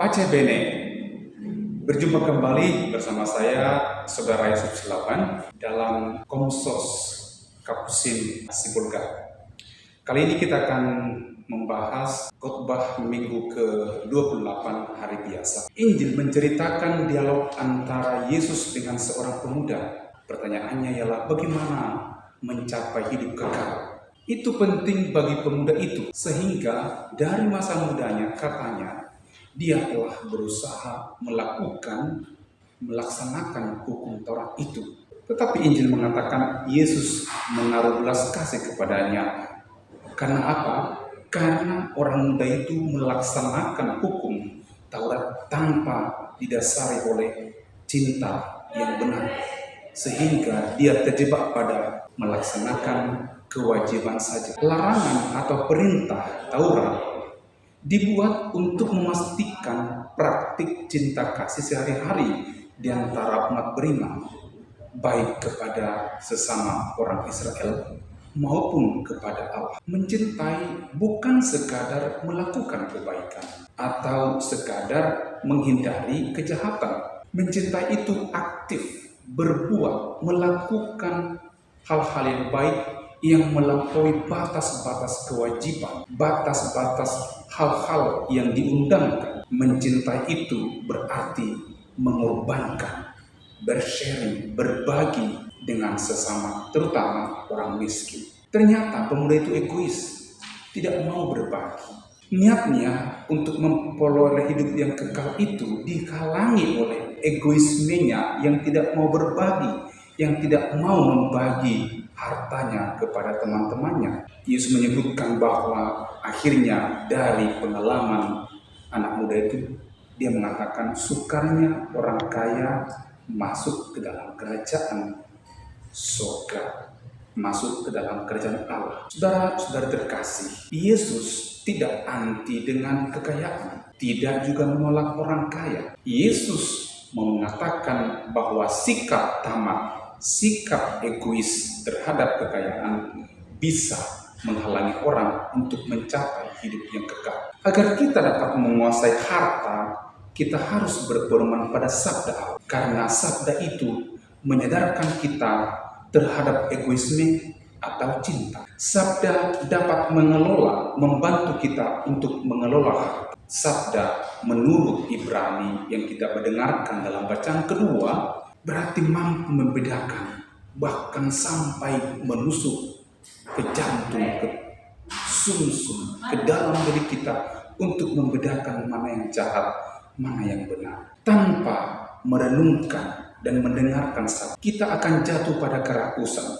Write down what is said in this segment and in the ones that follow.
Pace Bene, berjumpa kembali bersama saya, Saudara Yusuf Silaban, dalam Komsos Kapusin Sibolga. Kali ini kita akan membahas khotbah minggu ke-28 hari biasa. Injil menceritakan dialog antara Yesus dengan seorang pemuda. Pertanyaannya ialah bagaimana mencapai hidup kekal. Itu penting bagi pemuda itu, sehingga dari masa mudanya katanya, dia telah berusaha melaksanakan hukum Taurat itu. Tetapi Injil mengatakan Yesus menaruh belas kasih kepadanya. Karena apa? Karena orang muda itu melaksanakan hukum Taurat tanpa didasari oleh cinta yang benar. Sehingga dia terjebak pada melaksanakan kewajiban saja. Larangan atau perintah Taurat dibuat untuk memastikan praktik cinta kasih sehari-hari di antara umat beriman, baik kepada sesama orang Israel maupun kepada Allah. Mencintai bukan sekadar melakukan kebaikan atau sekadar menghindari kejahatan. Mencintai itu aktif, berbuat, melakukan hal-hal yang baik yang melampaui batas-batas kewajiban, batas-batas hal-hal yang diundangkan. Mencintai itu berarti mengorbankan, bersharing, berbagi dengan sesama, terutama orang miskin. Ternyata pemuda itu egois, tidak mau berbagi. Niatnya untuk memperoleh hidup yang kekal itu dihalangi oleh egoismenya yang tidak mau berbagi, yang tidak mau membagi hartanya kepada teman-temannya. Yesus menyebutkan bahwa akhirnya dari pengalaman anak muda itu, dia mengatakan sukarnya orang kaya masuk ke dalam kerajaan surga, masuk ke dalam kerajaan Allah. Saudara-saudara terkasih, Yesus tidak anti dengan kekayaan, tidak juga menolak orang kaya. Yesus mengatakan bahwa sikap tamak, sikap egois terhadap kekayaan bisa menghalangi orang untuk mencapai hidup yang kekal. Agar kita dapat menguasai harta, kita harus berpedoman pada sabda Allah. Karena sabda itu menyadarkan kita terhadap egoisme atau cinta. Sabda dapat membantu kita untuk mengelola harta. Sabda menurut Ibrani yang kita mendengarkan dalam bacaan kedua berarti mampu membedakan, bahkan sampai menusuk ke jantung, ke sumsum, ke dalam diri kita untuk membedakan mana yang jahat, mana yang benar. Tanpa merenungkan dan mendengarkan sabda, kita akan jatuh pada kerakusan,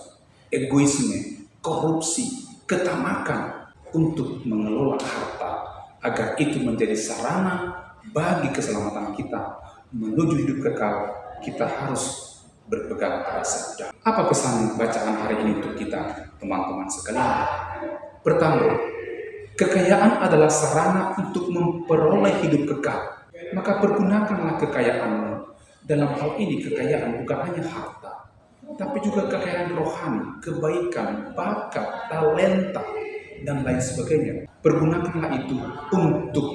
egoisme, korupsi, ketamakan untuk mengelola harta, agar itu menjadi sarana bagi keselamatan kita menuju hidup kekal. Kita harus berpegang pada sabda. Apa pesan bacaan hari ini untuk kita, teman-teman sekalian? Pertama, kekayaan adalah sarana untuk memperoleh hidup kekal. Maka pergunakanlah kekayaanmu. Dalam hal ini kekayaan bukan hanya harta, tapi juga kekayaan rohani, kebaikan, bakat, talenta, dan lain sebagainya. Pergunakanlah itu untuk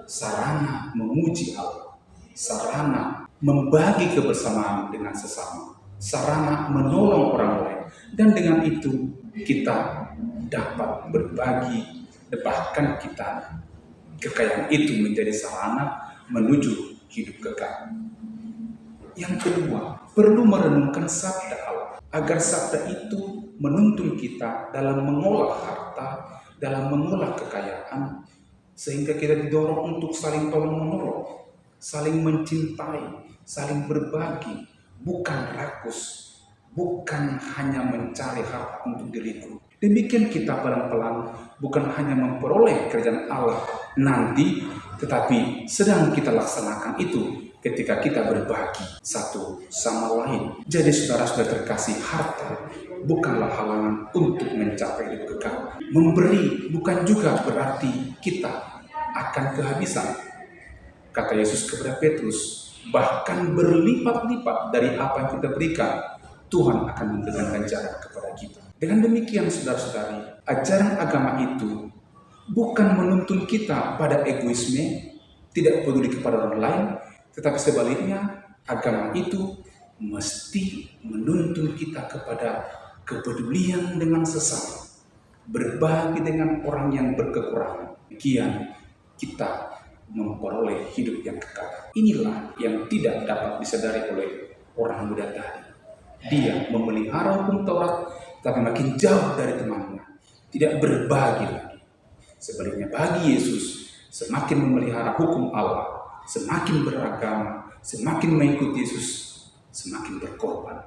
sarana memuji Allah, sarana membagi kebersamaan dengan sesama, sarana menolong orang lain, dan dengan itu kita dapat berbagi, bahkan kita kekayaan itu menjadi sarana menuju hidup kekal. Yang kedua, perlu merenungkan sabda Allah, agar sabda itu menuntun kita dalam mengolah harta, dalam mengolah kekayaan, sehingga kita didorong untuk saling tolong-menolong, saling mencintai, saling berbagi, bukan rakus, bukan hanya mencari harta untuk diriku. Demikian kita pelan-pelan bukan hanya memperoleh kerajaan Allah nanti, tetapi sedang kita laksanakan itu ketika kita berbagi satu sama lain. Jadi saudara-saudara terkasih, harta bukanlah halangan untuk mencapai hidup kekal. Memberi bukan juga berarti kita akan kehabisan. Kata Yesus kepada Petrus, bahkan berlipat-lipat dari apa yang kita berikan, Tuhan akan memberikan ganjaran kepada kita. Dengan demikian saudara-saudari, ajaran agama itu bukan menuntun kita pada egoisme, tidak peduli kepada orang lain, tetapi sebaliknya agama itu mesti menuntun kita kepada kepedulian dengan sesama, berbagi dengan orang yang berkekurangan. Demikian kita memperoleh hidup yang kekal. Inilah yang tidak dapat disadari oleh orang muda tadi. Dia memelihara hukum Taurat, tapi makin jauh dari temannya, tidak berbagi lagi. Sebaliknya bagi Yesus, semakin memelihara hukum Allah, semakin beragama, semakin mengikuti Yesus, semakin berkorban,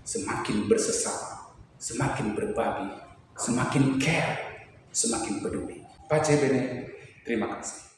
semakin bersesama, semakin berbagi, semakin care, semakin peduli. Pace bene, terima kasih.